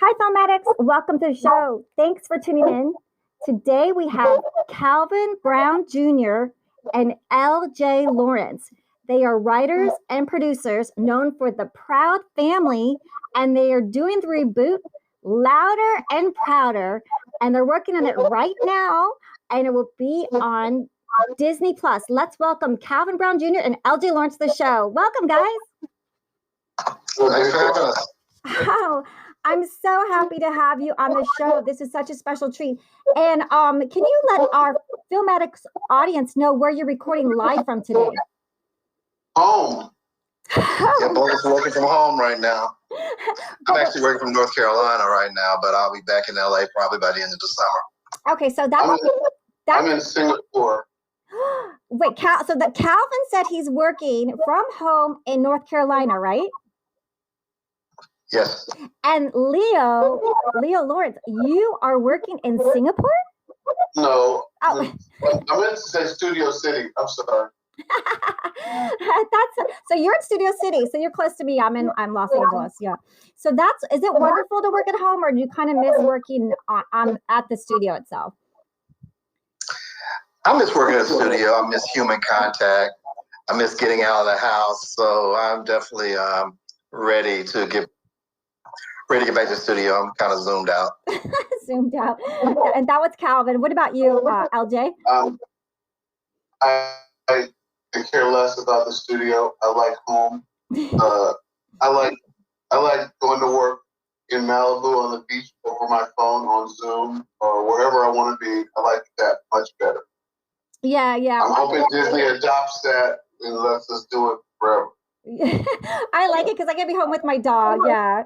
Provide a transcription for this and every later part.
Hi, Filmatics. Welcome to the show. Thanks for tuning in. Today we have Calvin Brown Jr. and L.J. Lawrence. They are writers and producers known for The Proud Family, and they are doing the reboot Louder and Prouder, and they're working on it right now, and it will be on Disney Plus. Let's welcome Calvin Brown Jr. and L.J. Lawrence to the show. Welcome, guys. Thanks for having us. Oh, I'm so happy to have you on the show. This is such a special treat. And can you let our Filmatics audience know where you're recording live from today? Home. Yeah, both working from home right now. I'm actually working from North Carolina right now, but I'll be back in LA probably by the end of the summer. Okay, so that's I'm in Singapore. Wait, so that Calvin said he's working from home in North Carolina, right? Yes. And Leo Lawrence, you are working in Singapore? No. Oh. I'm in Studio City. I'm sorry. So you're in Studio City, so you're close to me. I'm Los Angeles. Yeah. So is it wonderful to work at home, or do you kind of miss working at the studio itself? I miss working at the studio. I miss human contact. I miss getting out of the house. So I'm definitely ready to get back to the studio. I'm kind of zoomed out. Zoomed out. And that was Calvin. What about you, LJ? I care less about the studio. I like home. I like going to work in Malibu on the beach over my phone on Zoom or wherever I want to be. I like that much better. Yeah. I'm hoping Disney adopts that and lets us do it forever. I like it because I can be home with my dog,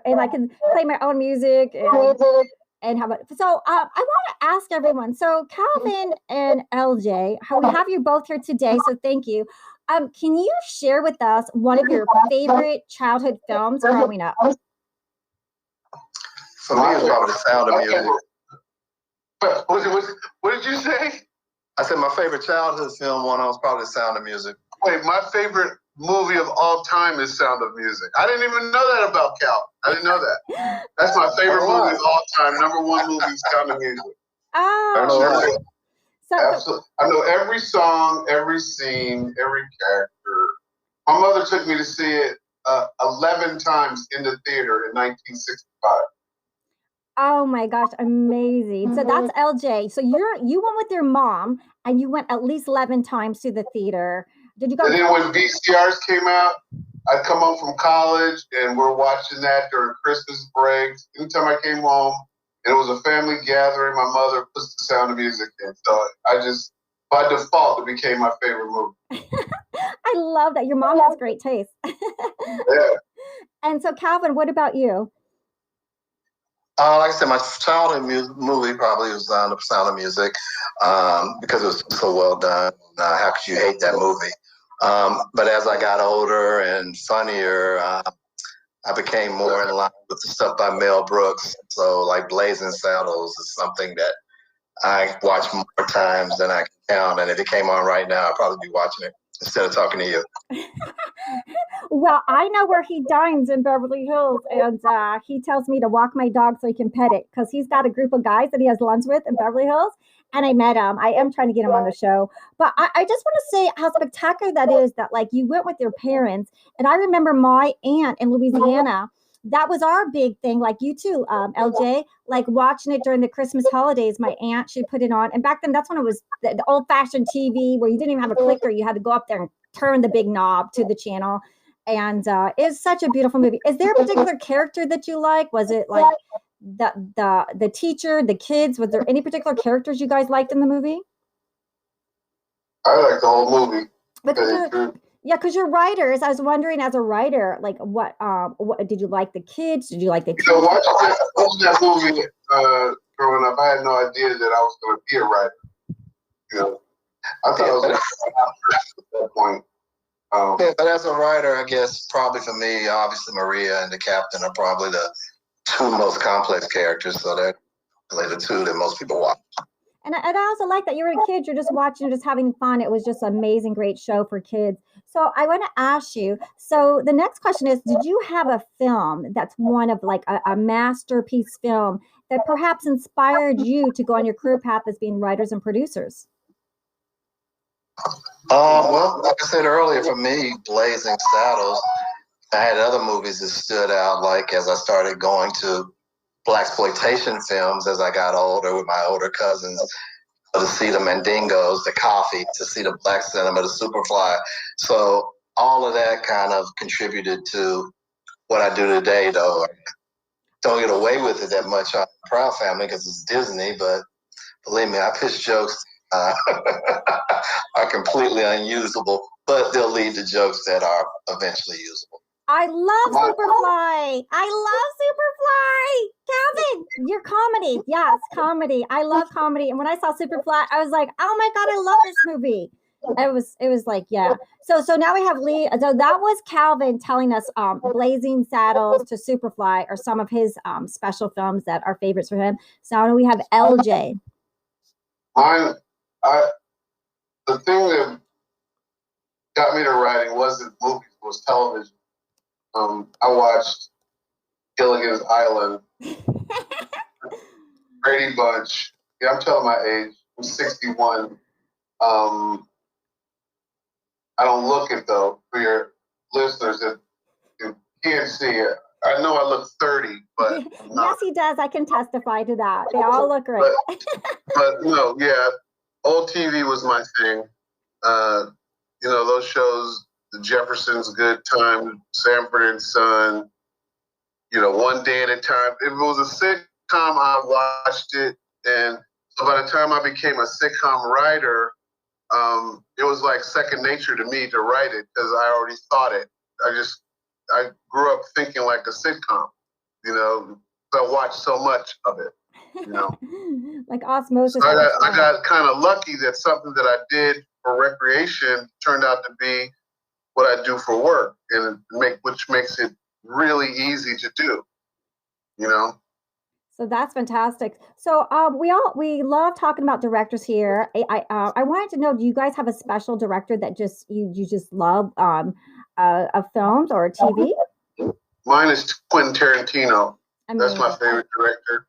and I can play my own music and have it. So I want to ask everyone. So Calvin and LJ, we have you both here today. So thank you. Can you share with us one of your favorite childhood films growing up? For me, it's probably The Sound of Music. What did you say? I said my favorite childhood film was probably The Sound of Music. Wait, my favorite movie of all time is Sound of Music. I didn't even know that about Cal. I didn't know that. That's my favorite movie of all time. Number one movie is Sound of Music. Oh. Absolutely. I know every song, every scene, every character. My mother took me to see it 11 times in the theater in 1965. Oh my gosh, amazing. So that's LJ. So you went with your mom and you went at least 11 times to the theater. Did you go? And then when VCRs came out, I'd come home from college and we're watching that during Christmas breaks. Anytime I came home and it was a family gathering, my mother puts The Sound of Music in. So by default, it became my favorite movie. I love that. Your mom has great taste. Yeah. And so Calvin, what about you? Like I said, my childhood movie probably was The Sound of Music because it was so well done. How could you hate that movie? But as I got older and funnier, I became more in line with the stuff by Mel Brooks. So like Blazing Saddles is something that I watch more times than I can count. And if it came on right now, I'd probably be watching it instead of talking to you. Well, I know where he dines in Beverly Hills, and he tells me to walk my dog so he can pet it because he's got a group of guys that he has lunch with in Beverly Hills. And I met him. I am trying to get him on the show. But I just want to say how spectacular that is that, like, you went with your parents. And I remember my aunt in Louisiana. That was our big thing, like you too, LJ, like watching it during the Christmas holidays. My aunt, she put it on. And back then, that's when it was the old-fashioned TV where you didn't even have a clicker. You had to go up there and turn the big knob to the channel. And it's such a beautiful movie. Is there a particular character that you like? Was it like the teacher, the kids? Was there any particular characters you guys liked in the movie? I liked the whole movie. Because you're writers. I was wondering, as a writer, like what did you like the kids? Did you like the teacher? Watching that movie growing up, I had no idea that I was going to be a writer. You know, I thought I was an actor at that point. But as a writer, I guess probably for me, obviously Maria and the captain are probably the two most complex characters. So they're the two that most people watch. And I also like that you were a kid, you're just watching, just having fun. It was just an amazing, great show for kids. So I want to ask you, so the next question is, did you have a film that's one of like a masterpiece film that perhaps inspired you to go on your career path as being writers and producers? Well, like I said earlier, for me, Blazing Saddles. I had other movies that stood out, like as I started going to blaxploitation films as I got older with my older cousins, to see the Mandingos, the Coffee, to see the Black Cinema, the Superfly. So all of that kind of contributed to what I do today, though. I don't get away with it that much on Proud Family because it's Disney, but believe me, I pitch jokes are completely unusable, but they'll lead to jokes that are eventually usable. I love Superfly. I love Superfly. Calvin, your comedy. Yes, comedy. I love comedy. And when I saw Superfly, I was like, oh my God, I love this movie. It was like, yeah. So now we have Lee. So that was Calvin telling us Blazing Saddles to Superfly are some of his special films that are favorites for him. So now we have LJ. I the thing that got me to writing wasn't movies, it was television. I watched Gilligan's Island, Brady Bunch. Yeah, I'm telling my age. I'm 61. I don't look it though. For your listeners that can't see it, I know I look 30, but yes, he does. I can testify to that. They all look great. but no, yeah, old TV was my thing. Those shows, The Jeffersons, Good Time, Sanford and Son, One Day at a Time. If it was a sitcom, I watched it. And so by the time I became a sitcom writer, it was like second nature to me to write it because I already thought it. I grew up thinking like a sitcom, so I watched so much of it, like osmosis. So I got kind of lucky that something that I did for recreation turned out to be what I do for work, and which makes it really easy to do, So that's fantastic. So we love talking about directors here. I wanted to know, do you guys have a special director that just you just love of films or TV? Mine is Quentin Tarantino. Amazing. That's my favorite director.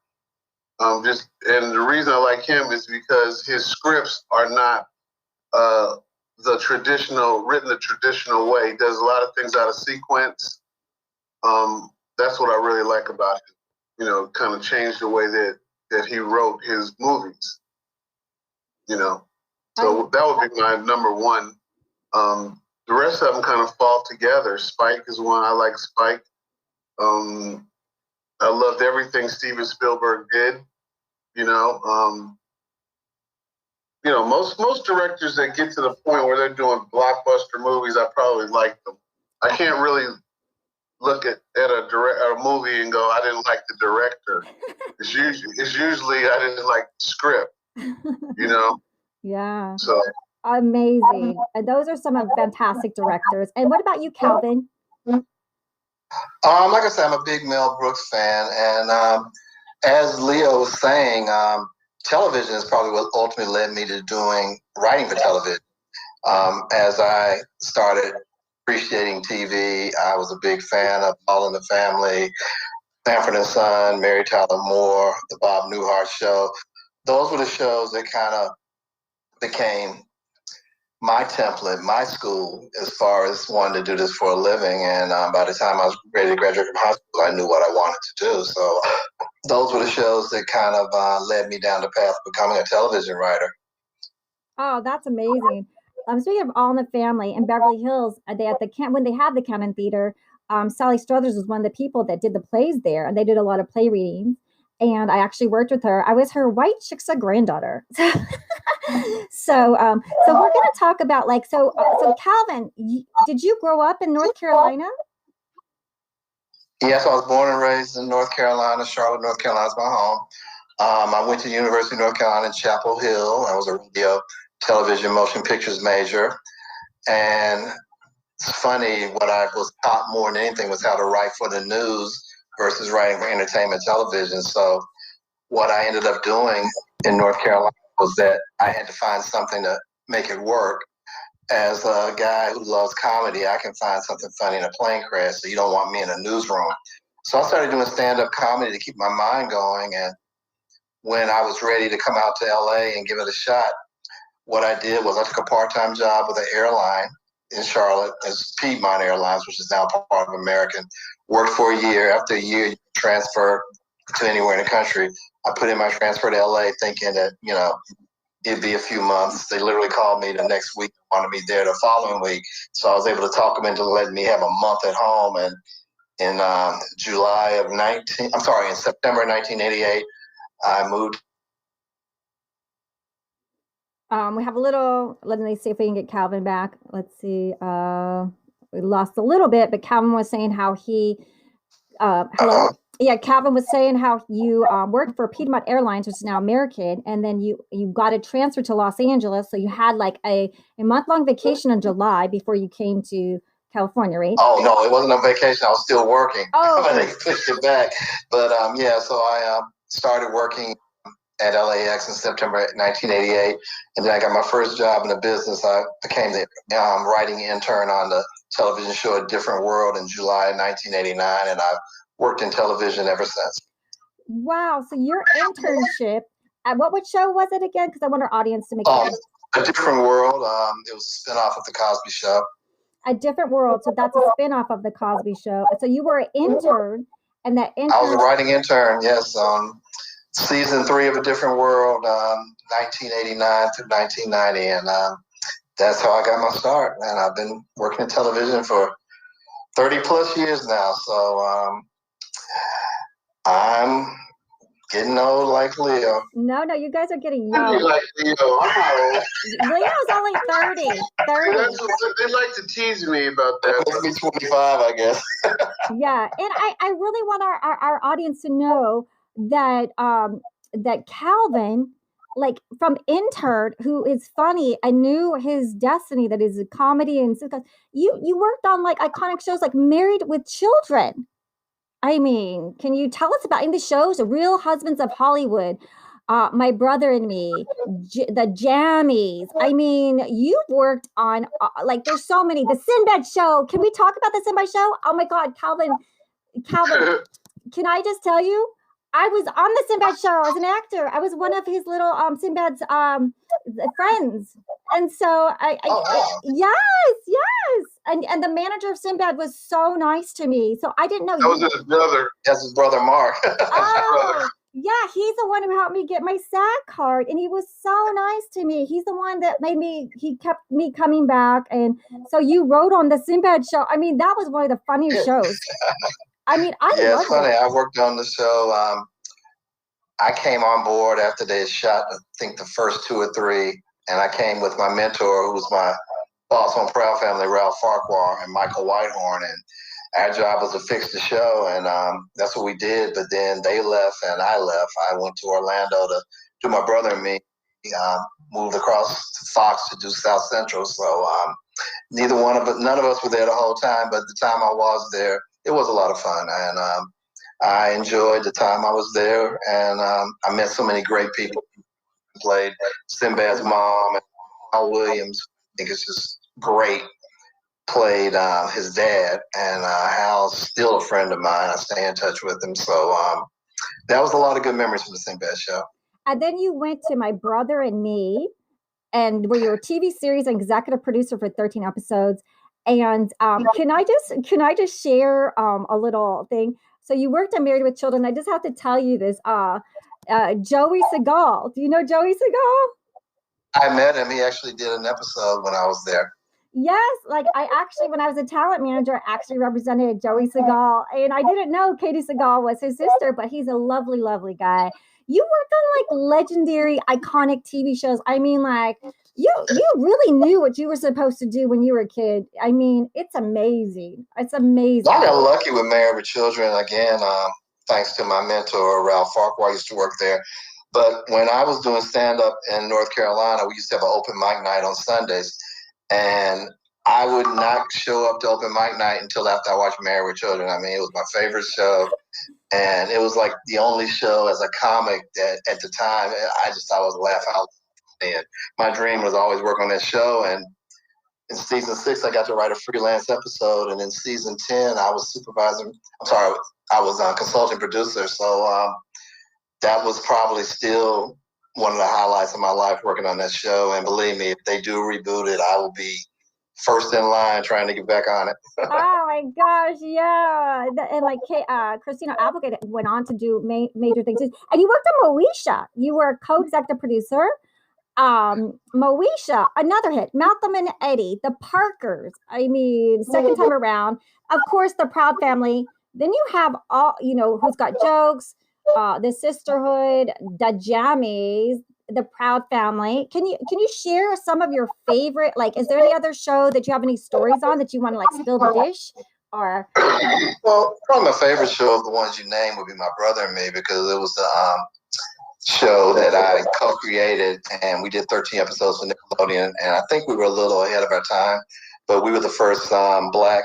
And the reason I like him is because his scripts are not written the traditional way. He does a lot of things out of sequence. That's what I really like about him. Kind of changed the way that he wrote his movies. So that would be my number one. The rest of them kind of fall together. Spike is one. I like Spike. I loved everything Steven Spielberg did. Most directors that get to the point where they're doing blockbuster movies, I probably like them. I can't really look at a movie and go, I didn't like the director. It's usually I didn't like the script. Yeah. So amazing. And those are some of fantastic directors. And what about you, Calvin? Like I said, I'm a big Mel Brooks fan, and as Leo was saying, television is probably what ultimately led me to writing for television. As I started appreciating TV, I was a big fan of All in the Family, Sanford and Son, Mary Tyler Moore, The Bob Newhart Show. Those were the shows that kind of became my template, my school, as far as wanting to do this for a living. And by the time I was ready to graduate from high school, I knew what I wanted to do. So those were the shows that kind of led me down the path of becoming a television writer. Oh, that's amazing. Speaking of All in the Family in Beverly Hills, when they had the Cannon Theater, Sally Struthers was one of the people that did the plays there, and they did a lot of play readings. And I actually worked with her. I was her white chicsa granddaughter. So we're going to talk about so Calvin, did you grow up in North Carolina? Yes, I was born and raised in North Carolina. Charlotte, North Carolina is my home. I went to the University of North Carolina in Chapel Hill. I was a radio, television, motion pictures major. And it's funny, what I was taught more than anything was how to write for the news versus writing for entertainment television. So what I ended up doing in North Carolina was that I had to find something to make it work. As a guy who loves comedy, I can find something funny in a plane crash, so you don't want me in a newsroom. So I started doing stand-up comedy to keep my mind going. And when I was ready to come out to LA and give it a shot, what I did was I took a part-time job with an airline in Charlotte, as Piedmont Airlines, which is now part of American. Worked for a year. After a year, you transfer to anywhere in the country. I put in my transfer to LA thinking that, it'd be a few months. They literally called me the next week, wanted me there the following week. So I was able to talk them into letting me have a month at home. And in in September 1988, I moved. We have a little, let me see if we can get Calvin back. Let's see. We lost a little bit, but Calvin was saying how he, hello. Yeah, Calvin was saying how you worked for Piedmont Airlines, which is now American, and then you got a transfer to Los Angeles. So you had like a month-long vacation in July before you came to California, right? Oh, no, it wasn't a vacation. I was still working. Oh, but they pushed it back. But so I started working at LAX in September 1988, and then I got my first job in the business. I became the writing intern on the television show A Different World in July 1989, and I've worked in television ever since. Wow! So your internship at what show was it again? Because I want our audience to make it. A Different World. It was a spinoff of The Cosby Show. A Different World. So that's a spinoff of The Cosby Show. So you were an intern, and that intern. I was a writing intern. Yes. Season 3 of A Different World, 1989 through 1990, and that's how I got my start. And I've been working in television for 30 plus years now. So I'm getting old like Leo. No, you guys are getting young. Like Leo, I'm old. Leo's only 30. 30. They like to tease me about that. It must be 25, I guess. Yeah, and I really want our audience to know that that Calvin, like from intern, who is funny, I knew his destiny that is a comedy, and you worked on like iconic shows like Married with Children. I mean, can you tell us about in the shows, Real Husbands of Hollywood, My Brother and Me, the Jammies? I mean, you've worked on like there's so many. The Sinbad Show. Can we talk about the Sinbad Show? Oh my God, Calvin, can I just tell you? I was on the Sinbad show as an actor. I was one of his little Sinbad's friends, and so yes, and the manager of Sinbad was so nice to me. So I didn't know that was his brother. That's his brother Mark. Yeah, he's the one who helped me get my SAG card, and he was so nice to me. He's the one that he kept me coming back, and so you wrote on the Sinbad show. I mean, that was one of the funniest shows. I mean, it's funny. I worked on the show. I came on board after they had shot, I think, the first 2 or 3, and I came with my mentor, who was my boss on Proud Family, Ralph Farquhar, and Michael Whitehorn, and our job was to fix the show, and that's what we did. But then they left, and I left. I went to Orlando to do My Brother and Me. Moved across to Fox to do South Central. So none of us were there the whole time. But the time I was there, it was a lot of fun, and I enjoyed the time I was there, and I met so many great people. Played Sinbad's mom, and Al Williams. I think it's just great. Played his dad, and Hal's still a friend of mine. I stay in touch with him. So that was a lot of good memories from the Sinbad show. And then you went to My Brother and Me, and where you were a TV series and executive producer for 13 episodes. And can I just share a little thing? So you worked on Married with Children. I just have to tell you this. Joey Segal. Do you know Joey Segal? I met him. He actually did an episode when I was there. Yes, like when I was a talent manager, I actually represented Joey Segal, and I didn't know Katie Segal was his sister, but he's a lovely, lovely guy. You worked on like legendary, iconic TV shows. I mean, like you really knew what you were supposed to do when you were a kid. I mean, it's amazing. It's amazing. I got lucky with Married with Children again, thanks to my mentor Ralph Farquhar. I used to work there. But when I was doing stand-up in North Carolina, we used to have an open mic night on Sundays. And I would not show up to open mic night until after I watched Married with Children. I mean, it was my favorite show. And it was like the only show as a comic that at the time, I just thought was laugh out And my dream was always work on that show. And in season 6, I got to write a freelance episode. And in season 10, I was I was a consulting producer. So that was probably still one of the highlights of my life working on that show. And believe me, if they do reboot it, I will be first in line trying to get back on it. Oh my gosh, yeah. And like Christina Applegate went on to do major things. And you worked on Moesha. You were a co-executive producer. Moesha, another hit. Malcolm and Eddie, the Parkers. I mean, second time around. Of course, the Proud Family. Then you have all, Who's Got Jokes, the Sisterhood, the Jammies, the Proud Family. Can you share some of your favorite? Like, is there any other show that you have any stories on that you want to like spill the dish? Or well, probably my favorite show of the ones you named would be My Brother and Me, because it was the show that I co-created, and we did 13 episodes for Nickelodeon, and I think we were a little ahead of our time, but we were the first Black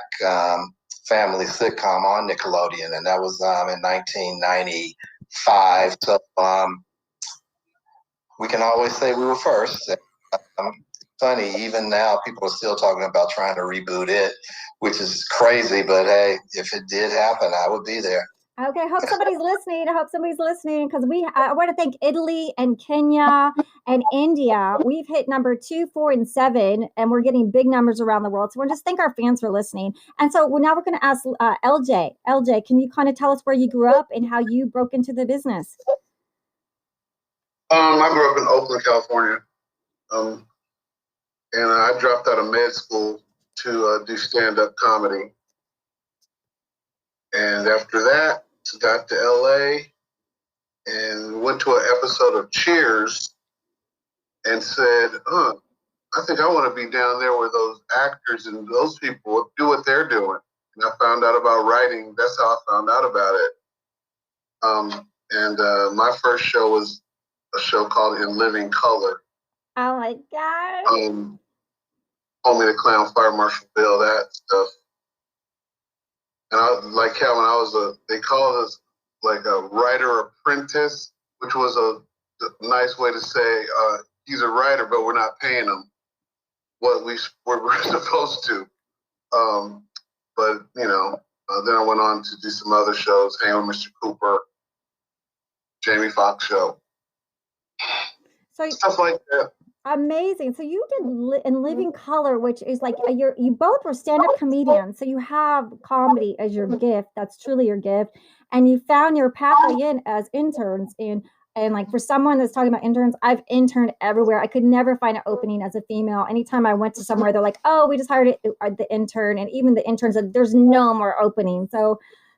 family sitcom on Nickelodeon, and that was in 1995. So we can always say we were first. Funny, even now people are still talking about trying to reboot it, which is crazy, but hey, if it did happen, I would be there. Okay, hope somebody's listening. I hope somebody's listening because I want to thank Italy and Kenya and India. We've hit number 2, 4, and 7, and we're getting big numbers around the world. So we just thank our fans for listening. And so now we're going to ask LJ. LJ, can you kind of tell us where you grew up and how you broke into the business? I grew up in Oakland, California, and I dropped out of med school to do stand-up comedy. And after that, got to LA and went to an episode of Cheers and said, I think I want to be down there where those actors and those people do what they're doing. And I found out about writing. That's how I found out about it. My first show was a show called In Living Color. Oh my God. Homie the Clown, Fire Marshal Bill, that stuff. And like Calvin, they called us like a writer apprentice, which was a nice way to say he's a writer, but we're not paying him what we're supposed to. But then I went on to do some other shows, hang with Mr. Cooper, Jamie Foxx show, so stuff like that. Amazing. So you did In Living Color, which is like you both were stand-up comedians. So you have comedy as your gift. That's truly your gift. And you found your pathway in as interns. And like for someone that's talking about interns, I've interned everywhere. I could never find an opening as a female. Anytime I went to somewhere, they're like, oh, we just hired the intern. And even the interns, there's no more openings.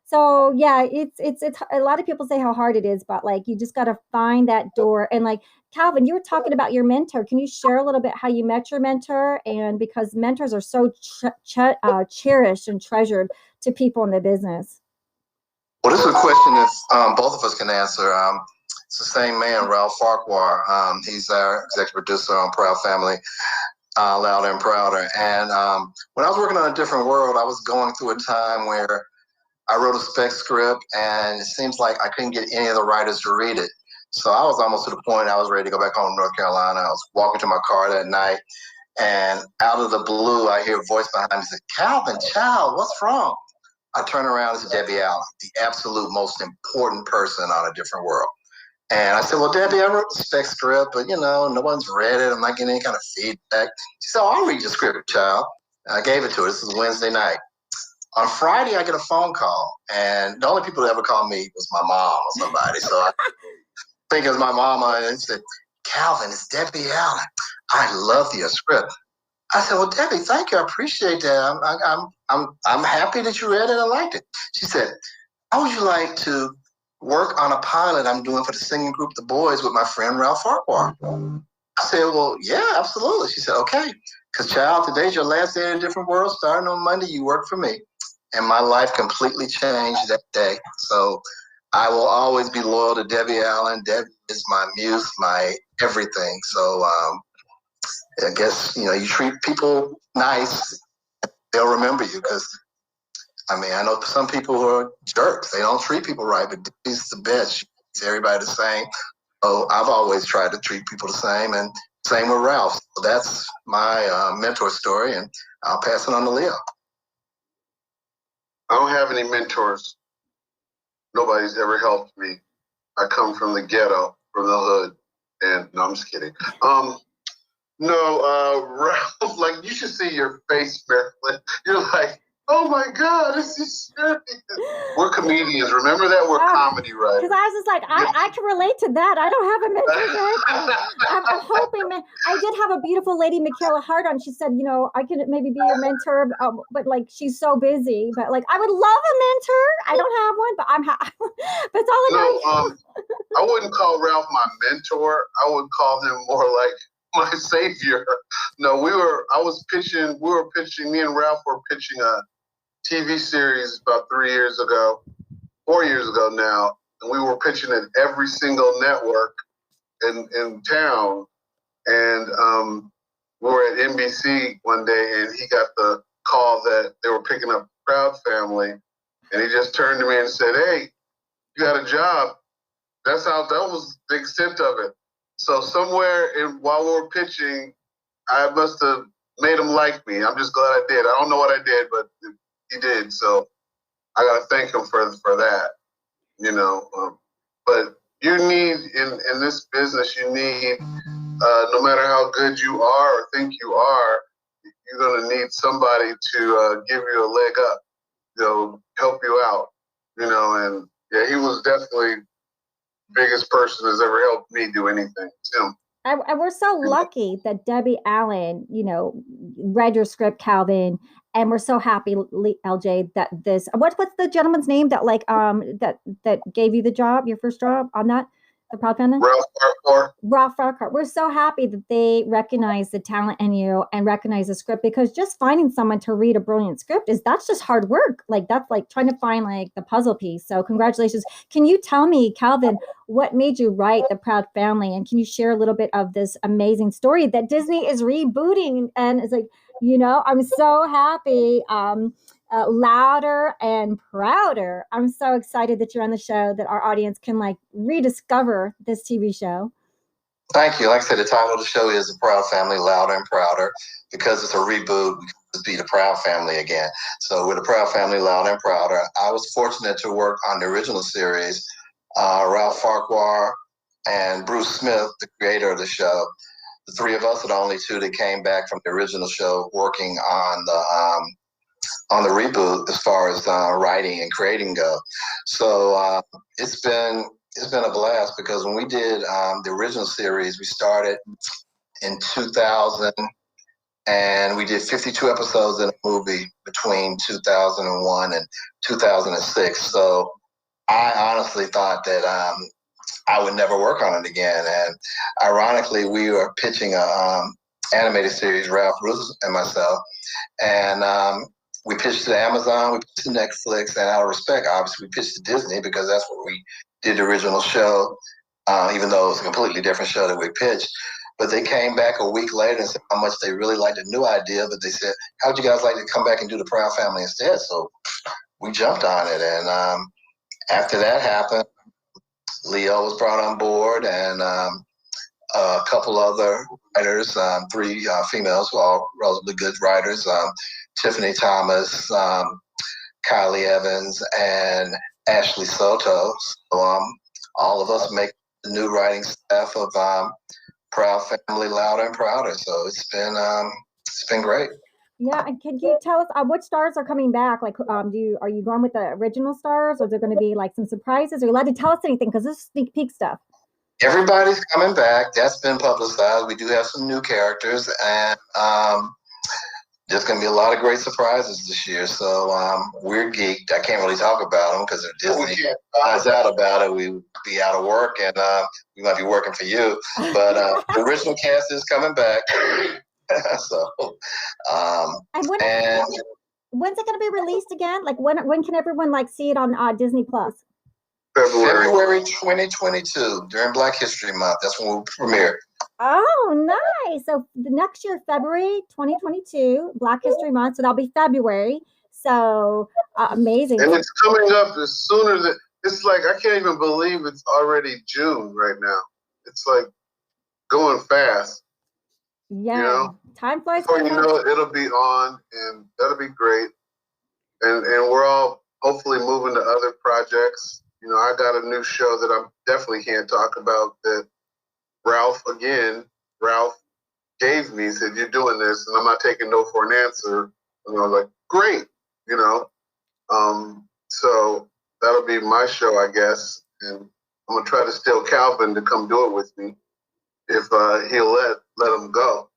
So yeah, it's a lot of people say how hard it is, but like you just got to find that door. And like Calvin, you were talking about your mentor. Can you share a little bit how you met your mentor? And because mentors are so cherished and treasured to people in the business. Well, this is a question that both of us can answer. It's the same man, Ralph Farquhar. He's our executive producer on Proud Family, Louder and Prouder. And when I was working on A Different World, I was going through a time where I wrote a spec script, and it seems like I couldn't get any of the writers to read it. So I was almost to the point I was ready to go back home to North Carolina. I was walking to my car that night, and out of the blue, I hear a voice behind me say, Calvin, child, what's wrong? I turn around, it's Debbie Allen, the absolute most important person on A Different World. And I said, well, Debbie, I wrote the spec script, but no one's read it. I'm not getting any kind of feedback. She said, I'll read your script, child. And I gave it to her. This was Wednesday night. On Friday, I get a phone call, and the only people that ever called me was my mom or somebody. So I think it was my mama, and said, Calvin, it's Debbie Allen. I love your script. I said, well, Debbie, thank you. I appreciate that. I'm happy that you read it and liked it. She said, how would you like to work on a pilot I'm doing for the singing group The Boys with my friend Ralph Farquhar? I said, well, yeah, absolutely. She said, okay, because child, today's your last day in A Different World. Starting on Monday, you work for me. And my life completely changed that day. So I will always be loyal to Debbie Allen. Debbie is my muse, my everything. So I guess, you treat people nice, they'll remember you. Because, I know some people who are jerks. They don't treat people right, but Debbie's the best. She treats everybody the same. So I've always tried to treat people the same. And Same with Ralph. So that's my mentor story, and I'll pass it on to Leo. I don't have any mentors. Nobody's ever helped me. I come from the ghetto, from the hood, and no, I'm just kidding. Ralph, like, you should see your face, Marilyn. You're like, oh my God, this is serious. We're comedians. Remember that? We're comedy writers. Because I was just like, I can relate to that. I don't have a mentor yet. I'm hoping, man. I did have a beautiful lady, Michaela Hart, on. She said, I could maybe be your mentor, but like, she's so busy. But like, I would love a mentor. I don't have one, but but it's all about. I wouldn't call Ralph my mentor. I would call him more like my savior. No, me and Ralph were pitching a TV series about 4 years ago now, and we were pitching it every single network in town. And we were at NBC one day, and he got the call that they were picking up Proud Family, and he just turned to me and said, "Hey, you got a job." That was the extent of it. So somewhere while we were pitching, I must have made him like me. I'm just glad I did. I don't know what I did, but he did. So I got to thank him for that. But you need in this business, you need no matter how good you are or think you are, you're going to need somebody to give you a leg up, help you out, and yeah, he was definitely biggest person that's ever helped me do anything. Tim. And we're so lucky that Debbie Allen, read your script, Calvin, and we're so happy, LJ, that what's the gentleman's name that that gave you the job, your first job on that, the Proud Family? Ralph Farquhar. We're so happy that they recognize the talent in you and recognize the script, because just finding someone to read a brilliant script that's just hard work. Like, that's like trying to find like the puzzle piece. So congratulations. Can you tell me, Calvin, what made you write The Proud Family? And can you share a little bit of this amazing story that Disney is rebooting? And it's like, I'm so happy. Louder and Prouder. I'm so excited that you're on the show, that our audience can like rediscover this TV show. Thank you. Like I said, the title of the show is The Proud Family, Louder and Prouder. Because it's a reboot, we can just be the Proud Family again. So we're the Proud Family, Louder and Prouder. I was fortunate to work on the original series. Ralph Farquhar and Bruce Smith, the creator of the show. The three of us are the only two that came back from the original show working on the reboot as far as writing and creating go. So it's been a blast, because when we did the original series, we started in 2000, and we did 52 episodes in a movie between 2001 and 2006. So I honestly thought that I would never work on it again. And ironically, we were pitching a animated series, Ralph, Ruth, and myself, and we pitched to Amazon, we pitched to Netflix, and out of respect, obviously, we pitched to Disney, because that's where we did the original show, even though it was a completely different show that we pitched. But they came back a week later and said how much they really liked the new idea, but they said, how would you guys like to come back and do The Proud Family instead? So we jumped on it. And after that happened, Leo was brought on board, and a couple other writers, three females who are all relatively good writers, Tiffany Thomas, Kylie Evans, and Ashley Soto. So all of us make the new writing staff of Proud Family, Louder and Prouder. So it's been great. Yeah, and can you tell us what stars are coming back? Like, are you going with the original stars, or is there going to be like some surprises? Are you allowed to tell us anything? Because this is sneak peek stuff. Everybody's coming back. That's been publicized. We do have some new characters, and there's going to be a lot of great surprises this year. So we're geeked. I can't really talk about them because if Disney finds out about it, we would be out of work, and we might be working for you. But the original cast is coming back. So, and when's it going to be released again? Like, when can everyone like see it on Disney Plus? February 2022, during Black History Month. That's when we'll premiere. Oh, nice. So the next year, February 2022, Black History Month. So that'll be February. So amazing. And it's coming up as sooner than, it's like, I can't even believe it's already June right now. It's like going fast. Yeah, time flies. Before you know it, it'll be on, and that'll be great. And we're all hopefully moving to other projects. I got a new show that I definitely can't talk about that Ralph gave me, said, "You're doing this," and I'm not taking no for an answer. And I was like, "Great," So that'll be my show, I guess. And I'm gonna try to steal Calvin to come do it with me if he'll let him go.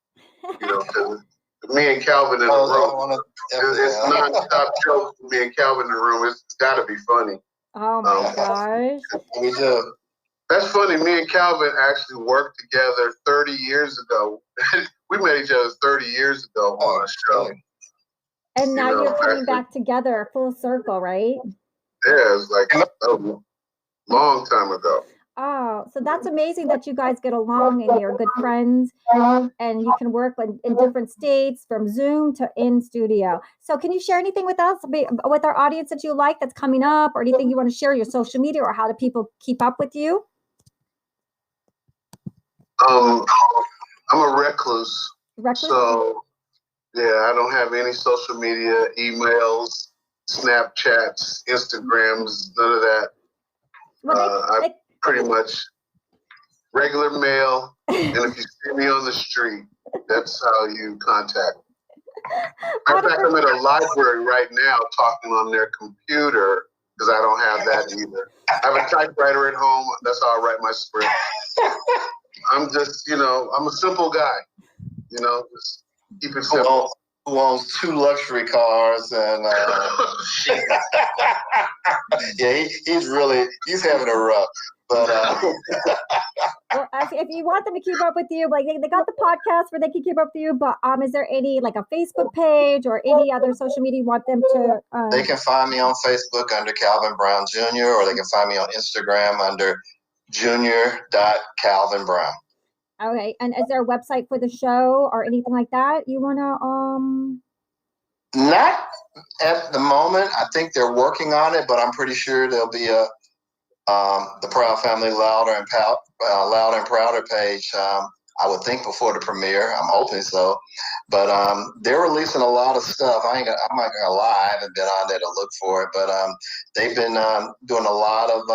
Because me and Calvin in the room, it's non-stop jokes for me and Calvin in the room. It's got to be funny. Oh my gosh. We do. That's funny. Me and Calvin actually worked together 30 years ago. We met each other 30 years ago on a show. And now you're coming back together full circle, right? Yeah, it's like a long time ago. Oh, so that's amazing that you guys get along and you're good friends and you can work in different states from Zoom to in studio. So can you share anything with us, with our audience that you like that's coming up, or anything you want to share, your social media, or how do people keep up with you? I'm a recluse. So yeah, I don't have any social media, emails, Snapchats, Instagrams, none of that. I pretty much regular mail, and if you see me on the street, that's how you contact me. Matter of fact, I'm at a library right now talking on their computer because I don't have that either. I have a typewriter at home. That's how I write my script. I'm just, I'm a simple guy. Just keep it simple. Who owns 2 luxury cars and yeah, he's having a rough. But well, if you want them to keep up with you, like they got the podcast where they can keep up with you. But is there any like a Facebook page or any other social media you want them to? They can find me on Facebook under Calvin Brown Jr. or they can find me on Instagram under junior.calvinbrown. Okay, and is there a website for the show or anything like that you want to? Not at the moment. I think they're working on it, but I'm pretty sure there'll be the Proud Family Louder and Prouder page. I would think before the premiere. I'm hoping so, but they're releasing a lot of stuff. I'm not gonna lie. I haven't been on there to look for it, but they've been doing a lot of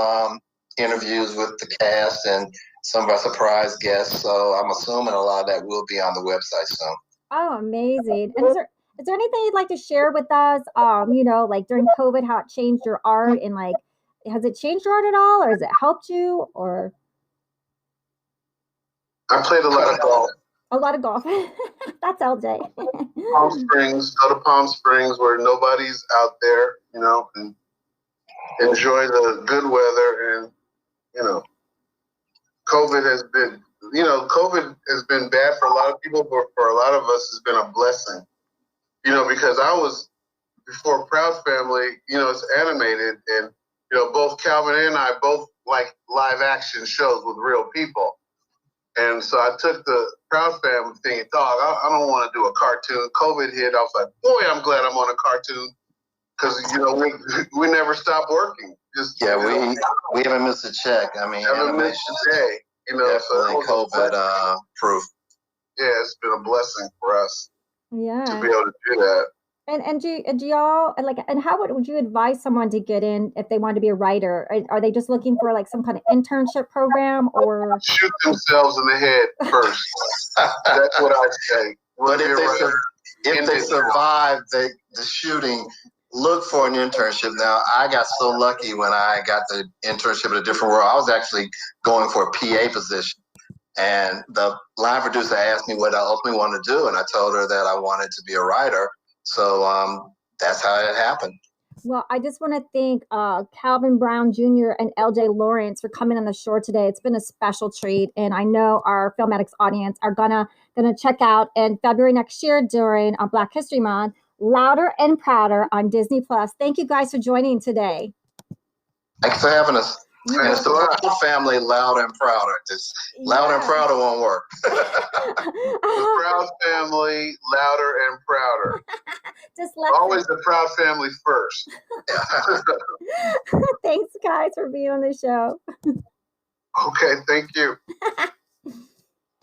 interviews with the cast and some of our surprise guests. So I'm assuming a lot of that will be on the website soon. Oh, amazing! And is there anything you'd like to share with us? Like during COVID, how it changed your art, and like, has it changed your art at all, or has it helped you? Or I played a lot of golf. A lot of golf. That's LJ. Palm Springs. Go to Palm Springs where nobody's out there, and enjoy the good weather. And COVID has been bad for a lot of people, but for a lot of us, it's been a blessing. Because I was before Proud Family. It's animated, and both Calvin and I both like live action shows with real people. And so I took the Proud Family thing and thought, I don't want to do a cartoon. COVID hit. I was like, boy, I'm glad I'm on a cartoon because, we never stop working. We haven't missed a check. I mean, animation day. Definitely COVID proof. Yeah, it's been a blessing for us. Yeah. To be able to do that. And do y'all and how would you advise someone to get in if they want to be a writer? Are they just looking for like some kind of internship program, or shoot themselves in the head first? That's what I say. But if they survive the shooting, look for an internship. Now, I got so lucky when I got the internship at A Different World. I was actually going for a PA position. And the line producer asked me what I ultimately wanted to do, and I told her that I wanted to be a writer. So that's how it happened. Well, I just want to thank Calvin Brown Jr. and LJ Lawrence for coming on the show today. It's been a special treat, and I know our Filmatics audience are gonna check out in February next year during Black History Month, Louder and Prouder on Disney Plus. Thank you guys for joining today. Thanks for having us. And it's the Proud Family, Louder and Prouder. Just Louder and Prouder won't work. The Proud Family, Louder and Prouder. Always the Proud Family first. Thanks, guys, for being on the show. Okay, thank you.